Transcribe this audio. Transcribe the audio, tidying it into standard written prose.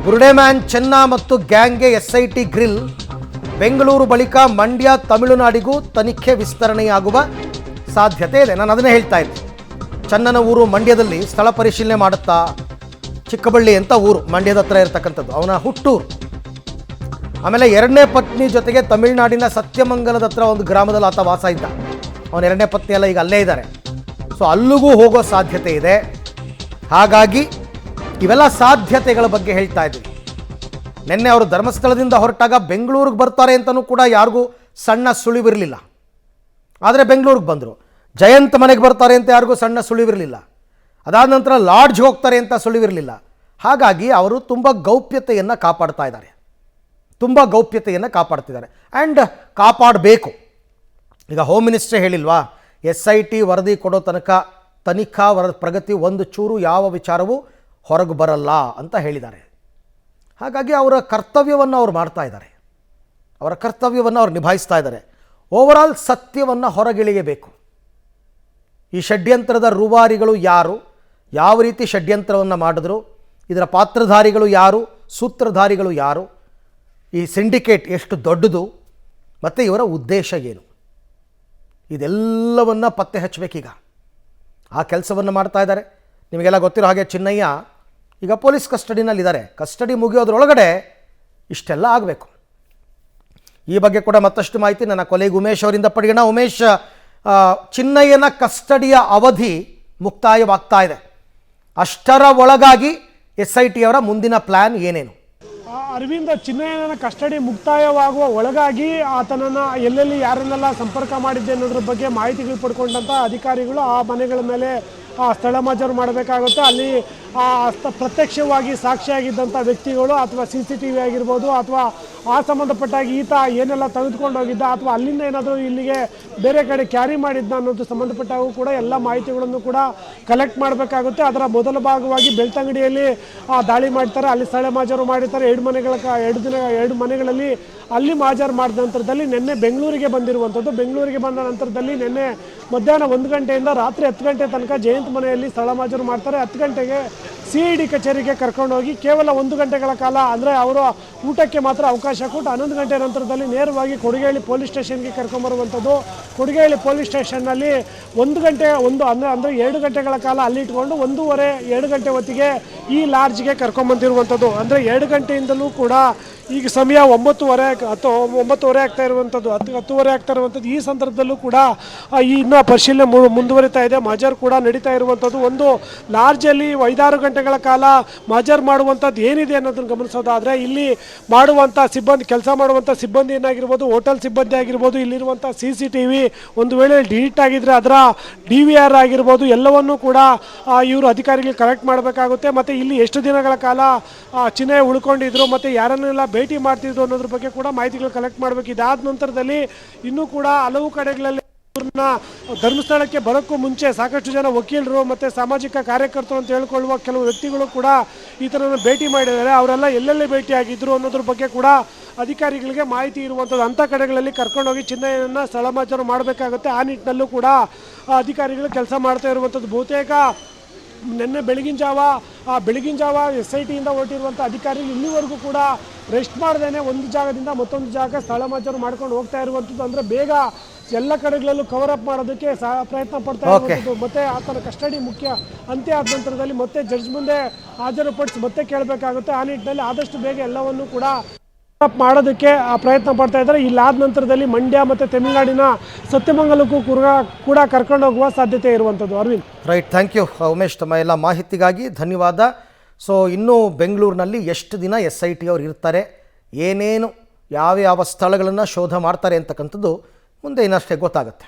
ಬುರುಡೆ man ಚೆನ್ನ ಮತ್ತು ಗ್ಯಾಂಗ್ಗೆ SIT grill. Bengaluru ಬಳಿಕ ಮಂಡ್ಯ ತಮಿಳುನಾಡಿಗೂ ತನಿಖೆ ವಿಸ್ತರಣೆಯಾಗುವ ಸಾಧ್ಯತೆ ಇದೆ. ನಾನು ಅದನ್ನೇ ಹೇಳ್ತಾ ಇದ್ದೆ. ಚನ್ನನ ಊರು ಮಂಡ್ಯದಲ್ಲಿ ಸ್ಥಳ ಪರಿಶೀಲನೆ ಮಾಡುತ್ತಾ. ಚಿಕ್ಕಬಳ್ಳಿ ಅಂತ ಊರು ಮಂಡ್ಯದ ಹತ್ರ ಇರತಕ್ಕಂಥದ್ದು, ಅವನ ಹುಟ್ಟೂರು. ಆಮೇಲೆ ಎರಡನೇ ಪತ್ನಿ ಜೊತೆಗೆ ತಮಿಳುನಾಡಿನ ಸತ್ಯಮಂಗಲದ ಹತ್ರ ಒಂದು ಗ್ರಾಮದಲ್ಲಿ ಆತ ವಾಸ ಇದ್ದ. ಅವನ ಎರಡನೇ ಪತ್ನಿ ಎಲ್ಲ ಈಗ ಅಲ್ಲೇ ಇದ್ದಾರೆ. ಸೊ ಅಲ್ಲಿಗೂ ಹೋಗೋ ಸಾಧ್ಯತೆ ಇದೆ. ಹಾಗಾಗಿ ಇವೆಲ್ಲ ಸಾಧ್ಯತೆಗಳ ಬಗ್ಗೆ ಹೇಳ್ತಾ ಇದ್ದೀವಿ. ನಿನ್ನೆ ಅವರು ಧರ್ಮಸ್ಥಳದಿಂದ ಹೊರಟಾಗ ಬೆಂಗಳೂರಿಗೆ ಬರ್ತಾರೆ ಅಂತಲೂ ಕೂಡ ಯಾರಿಗೂ ಸಣ್ಣ ಸುಳಿವಿರಲಿಲ್ಲ. ಆದರೆ ಬೆಂಗಳೂರಿಗೆ ಬಂದರು. ಜಯಂತ್ ಮನೆಗೆ ಬರ್ತಾರೆ ಅಂತ ಯಾರಿಗೂ ಸಣ್ಣ ಸುಳಿವಿರಲಿಲ್ಲ. ಅದಾದ ನಂತರ ಲಾಡ್ಜ್ ಹೋಗ್ತಾರೆ ಅಂತ ಸುಳಿವಿರಲಿಲ್ಲ. ಹಾಗಾಗಿ ಅವರು ತುಂಬ ಗೌಪ್ಯತೆಯನ್ನು ಕಾಪಾಡ್ತಾ ಇದ್ದಾರೆ. ತುಂಬ ಗೌಪ್ಯತೆಯನ್ನು ಕಾಪಾಡ್ತಿದ್ದಾರೆ. ಆ್ಯಂಡ್ ಕಾಪಾಡಬೇಕು. ಈಗ ಹೋಮ್ ಮಿನಿಸ್ಟ್ರೇ ಹೇಳಿಲ್ವಾ, SIT ವರದಿ ಕೊಡೋ ತನಕ ತನಿಖಾ ಪ್ರಗತಿ ಒಂದು ಚೂರು ಯಾವ ವಿಚಾರವೂ ಹೊರಗೆ ಬರಲ್ಲ ಅಂತ ಹೇಳಿದ್ದಾರೆ. ಹಾಗಾಗಿ ಅವರ ಕರ್ತವ್ಯವನ್ನು ಅವ್ರು ಮಾಡ್ತಾ ಇದ್ದಾರೆ. ಅವರ ಕರ್ತವ್ಯವನ್ನು ಅವ್ರು ನಿಭಾಯಿಸ್ತಾ ಇದ್ದಾರೆ. ಓವರಾಲ್ ಸತ್ಯವನ್ನು ಹೊರಗಿಳಿಯಬೇಕು. ಈ ಷಡ್ಯಂತ್ರದ ರೂವಾರಿಗಳು ಯಾರು, ಯಾವ ರೀತಿ ಷಡ್ಯಂತ್ರವನ್ನು ಮಾಡಿದ್ರು, ಇದರ ಪಾತ್ರಧಾರಿಗಳು ಯಾರು, ಸೂತ್ರಧಾರಿಗಳು ಯಾರು, ಈ ಸಿಂಡಿಕೇಟ್ ಎಷ್ಟು ದೊಡ್ಡದು, ಮತ್ತು ಇವರ ಉದ್ದೇಶ ಏನು, ಇದೆಲ್ಲವನ್ನು ಪತ್ತೆ ಹಚ್ಚಬೇಕೀಗ. ಆ ಕೆಲಸವನ್ನು ಮಾಡ್ತಾ ಇದ್ದಾರೆ. ನಿಮಗೆಲ್ಲ ಗೊತ್ತಿರೋ ಹಾಗೆ ಚಿನ್ನಯ್ಯ ಈಗ ಪೊಲೀಸ್ ಕಸ್ಟಡಿನಲ್ಲಿದ್ದಾರೆ. ಕಸ್ಟಡಿ ಮುಗಿಯೋದ್ರೊಳಗಡೆ ಇಷ್ಟೆಲ್ಲ ಆಗಬೇಕು. ಈ ಬಗ್ಗೆ ಕೂಡ ಮತ್ತಷ್ಟು ಮಾಹಿತಿ ನನ್ನ ಕೊಲೆಗೆ ಉಮೇಶ್ ಅವರಿಂದ ಪಡೆಯೋಣ. ಉಮೇಶ್, ಚಿನ್ನಯ್ಯನ ಕಸ್ಟಡಿಯ ಅವಧಿ ಮುಕ್ತಾಯವಾಗ್ತಾ ಇದೆ. ಅಷ್ಟರ ಒಳಗಾಗಿ SIT ಅವರ ಮುಂದಿನ ಪ್ಲ್ಯಾನ್ ಏನೇನು? ಅರವಿಂದ್, ಚಿನ್ನಯ್ಯನ ಕಸ್ಟಡಿ ಮುಕ್ತಾಯವಾಗುವ ಒಳಗಾಗಿ ಆತನನ್ನು ಎಲ್ಲೆಲ್ಲಿ ಯಾರನ್ನೆಲ್ಲ ಸಂಪರ್ಕ ಮಾಡಿದ್ದೆ ಅನ್ನೋದ್ರ ಬಗ್ಗೆ ಮಾಹಿತಿಗಳು ಪಡ್ಕೊಂಡಂಥ ಅಧಿಕಾರಿಗಳು ಆ ಮನೆಗಳ ಮೇಲೆ ಸ್ಥಳ ಮಜೂರು ಮಾಡಬೇಕಾಗುತ್ತೆ. ಅಲ್ಲಿ ಪ್ರತ್ಯಕ್ಷವಾಗಿ ಸಾಕ್ಷಿಯಾಗಿದ್ದಂಥ ವ್ಯಕ್ತಿಗಳು ಅಥವಾ CCTV ಆಗಿರ್ಬೋದು, ಅಥವಾ ಆ ಸಂಬಂಧಪಟ್ಟಾಗಿ ಈತ ಏನೆಲ್ಲ ತೆಗೆದುಕೊಂಡು ಹೋಗಿದ್ದ ಅಥವಾ ಅಲ್ಲಿಂದ ಏನಾದರೂ ಇಲ್ಲಿಗೆ ಬೇರೆ ಕಡೆ ಕ್ಯಾರಿ ಮಾಡಿದ್ದ ಅನ್ನೋದು ಸಂಬಂಧಪಟ್ಟಾಗೂ ಕೂಡ ಎಲ್ಲ ಮಾಹಿತಿಗಳನ್ನು ಕೂಡ ಕಲೆಕ್ಟ್ ಮಾಡಬೇಕಾಗುತ್ತೆ. ಅದರ ಮೊದಲ ಭಾಗವಾಗಿ ಬೆಳ್ತಂಗಡಿಯಲ್ಲಿ ದಾಳಿ ಮಾಡ್ತಾರೆ. ಅಲ್ಲಿ ಸ್ಥಳ ಮಜೂರು ಮಾಡಿರ್ತಾರೆ. ಎರಡು ಮನೆಗಳಲ್ಲಿ ಅಲ್ಲಿ ಮಾಜಾರು ಮಾಡಿದ ನಂತರದಲ್ಲಿ ನಿನ್ನೆ ಬೆಂಗಳೂರಿಗೆ ಬಂದಿರುವಂಥದ್ದು. ಬೆಂಗಳೂರಿಗೆ ಬಂದ ನಂತರದಲ್ಲಿ ನಿನ್ನೆ ಮಧ್ಯಾಹ್ನ 1 ಗಂಟೆಯಿಂದ ರಾತ್ರಿ 10 ಗಂಟೆ ತನಕ ಜಯಂತ್ ಮನೆಯಲ್ಲಿ ಸ್ಥಳ ಮಾಜೂರು ಮಾಡ್ತಾರೆ. 10 ಗಂಟೆಗೆ CID ಕಚೇರಿಗೆ ಕರ್ಕೊಂಡೋಗಿ ಕೇವಲ 1 ಗಂಟೆಗಳ ಕಾಲ, ಅಂದರೆ ಅವರು ಊಟಕ್ಕೆ ಮಾತ್ರ ಅವಕಾಶ ಕೊಟ್ಟು 11 ಗಂಟೆ ನಂತರದಲ್ಲಿ ನೇರವಾಗಿ ಕೊಡಿಗೆಹಳ್ಳಿ ಪೊಲೀಸ್ ಸ್ಟೇಷನ್ಗೆ ಕರ್ಕೊಂಬರುವಂಥದ್ದು. ಕೊಡಿಗೆಹಳ್ಳಿ ಪೊಲೀಸ್ ಸ್ಟೇಷನ್ನಲ್ಲಿ 1 ಗಂಟೆ ಅಂದರೆ 2 ಗಂಟೆಗಳ ಕಾಲ ಅಲ್ಲಿ ಇಟ್ಕೊಂಡು 1:30-2 ಗಂಟೆ ಹೊತ್ತಿಗೆ ಈ ಲಾಡ್ಜ್ಗೆ ಕರ್ಕೊಂಬಂದಿರುವಂಥದ್ದು. ಅಂದರೆ 2 ಗಂಟೆಯಿಂದಲೂ ಕೂಡ ಈಗ ಸಮಯ 9:30 ಆಗ್ತಾ ಇರುವಂಥದ್ದು, 10:30 ಆಗ್ತಾ ಇರುವಂಥದ್ದು. ಈ ಸಂದರ್ಭದಲ್ಲೂ ಕೂಡ ಇನ್ನೂ ಪರಿಶೀಲನೆ ಮುಂದುವರಿತಾ ಇದೆ. ಮಜರ್ ಕೂಡ ನಡೀತಾ ಇರುವಂಥದ್ದು. ಒಂದು ಲಾಡ್ಜಲ್ಲಿ 5-6 ಗಂಟೆಗಳ ಕಾಲ ಮಜರ್ ಮಾಡುವಂಥದ್ದು ಏನಿದೆ ಅನ್ನೋದನ್ನು ಗಮನಿಸೋದಾದರೆ, ಇಲ್ಲಿ ಮಾಡುವಂಥ ಕೆಲಸ ಮಾಡುವಂಥ ಸಿಬ್ಬಂದಿ ಏನಾಗಿರ್ಬೋದು, ಹೋಟೆಲ್ ಸಿಬ್ಬಂದಿ ಆಗಿರ್ಬೋದು, ಇಲ್ಲಿರುವಂಥ CCTV ಒಂದು ವೇಳೆ ಡಿಲೀಟ್ ಆಗಿದ್ದರೆ ಅದರ DVR ಆಗಿರ್ಬೋದು, ಎಲ್ಲವನ್ನೂ ಕೂಡ ಇವರು ಅಧಿಕಾರಿಗಳು ಕಲೆಕ್ಟ್ ಮಾಡಬೇಕಾಗುತ್ತೆ. ಮತ್ತು ಇಲ್ಲಿ ಎಷ್ಟು ದಿನಗಳ ಕಾಲ ಚಿನ್ನಯ್ಯ ಉಳ್ಕೊಂಡಿದ್ರು ಮತ್ತು ಯಾರನ್ನೆಲ್ಲ ಭೇಟಿ ಮಾಡ್ತಿದ್ರು ಅನ್ನೋದ್ರ ಬಗ್ಗೆ ಕೂಡ ಮಾಹಿತಿಗಳು ಕಲೆಕ್ಟ್ ಮಾಡಬೇಕು. ಇದಾದ ನಂತರದಲ್ಲಿ ಇನ್ನೂ ಕೂಡ ಹಲವು ಕಡೆಗಳಲ್ಲಿ ಧರ್ಮಸ್ಥಳಕ್ಕೆ ಬರೋಕ್ಕೂ ಮುಂಚೆ ಸಾಕಷ್ಟು ಜನ ವಕೀಲರು ಮತ್ತು ಸಾಮಾಜಿಕ ಕಾರ್ಯಕರ್ತರು ಅಂತ ಹೇಳ್ಕೊಳ್ಳುವ ಕೆಲವು ವ್ಯಕ್ತಿಗಳು ಕೂಡ ಈತನನ್ನು ಭೇಟಿ ಮಾಡಿದ್ದಾರೆ. ಅವರೆಲ್ಲ ಎಲ್ಲೆಲ್ಲಿ ಭೇಟಿಯಾಗಿದ್ದರು ಅನ್ನೋದ್ರ ಬಗ್ಗೆ ಕೂಡ ಅಧಿಕಾರಿಗಳಿಗೆ ಮಾಹಿತಿ ಇರುವಂಥದ್ದು. ಅಂಥ ಕಡೆಗಳಲ್ಲಿ ಕರ್ಕೊಂಡೋಗಿ ಚಿನ್ನಯ್ಯನನ್ನು ಸ್ಥಳ ಮಾಜೂರು ಮಾಡಬೇಕಾಗುತ್ತೆ. ಆ ನಿಟ್ಟಿನಲ್ಲೂ ಕೂಡ ಅಧಿಕಾರಿಗಳು ಕೆಲಸ ಮಾಡ್ತಾ ಇರುವಂಥದ್ದು. ಬಹುತೇಕ ನಿನ್ನೆ ಬೆಳಗಿನ ಜಾವ SITಯಿಂದ ಹೊರಟಿರುವಂಥ ಅಧಿಕಾರಿಗಳು ಇಲ್ಲಿವರೆಗೂ ಕೂಡ ರೆಸ್ಟ್ ಮಾಡ್ದೇನೆ ಒಂದು ಜಾಗದಿಂದ ಮತ್ತೊಂದು ಜಾಗ ಸ್ಥಳ ಮಾಜೂರು ಮಾಡ್ಕೊಂಡು ಹೋಗ್ತಾ ಇರುವಂಥದ್ದು. ಅಂದರೆ ಬೇಗ ಎಲ್ಲ ಕಡೆಗಳಲ್ಲೂ ಕವರ್ ಅಪ್ ಮಾಡೋದಕ್ಕೆ ಪ್ರಯತ್ನ ಪಡ್ತಾ ಇರುವಂಥದ್ದು. ಮತ್ತು ಆತನ ಕಸ್ಟಡಿ ಅಂತ್ಯ ಆದ ನಂತರದಲ್ಲಿ ಮತ್ತೆ ಜಡ್ಜ್ ಮುಂದೆ ಹಾಜರುಪಡಿಸಿ ಮತ್ತೆ ಕೇಳಬೇಕಾಗುತ್ತೆ. ಆ ನಿಟ್ಟಿನಲ್ಲಿ ಆದಷ್ಟು ಬೇಗ ಎಲ್ಲವನ್ನೂ ಕೂಡ ಮಾಡೋದಕ್ಕೆ ಪ್ರಯತ್ನ ಪಡ್ತಾ ಇದ್ದಾರೆ. ಇಲ್ಲಾದ ನಂತರದಲ್ಲಿ ಮಂಡ್ಯ ಮತ್ತು ತಮಿಳುನಾಡಿನ ಸತ್ಯಮಂಗಲಕ್ಕೂ ಕೂಡ ಕರ್ಕೊಂಡು ಹೋಗುವ ಸಾಧ್ಯತೆ ಇರುವಂಥದ್ದು. Arvind, right, thank you Umesh, ತಮ್ಮ ಎಲ್ಲ ಮಾಹಿತಿಗಾಗಿ ಧನ್ಯವಾದ. ಸೊ ಇನ್ನೂ ಬೆಂಗಳೂರಿನಲ್ಲಿ ಎಷ್ಟು ದಿನ SIT ಅವರು ಇರ್ತಾರೆ, ಏನೇನು ಯಾವ ಸ್ಥಳಗಳನ್ನು ಶೋಧ ಮಾಡ್ತಾರೆ ಅಂತಕ್ಕಂಥದ್ದು ಮುಂದೆ ಇನ್ನಷ್ಟೇ ಗೊತ್ತಾಗುತ್ತೆ.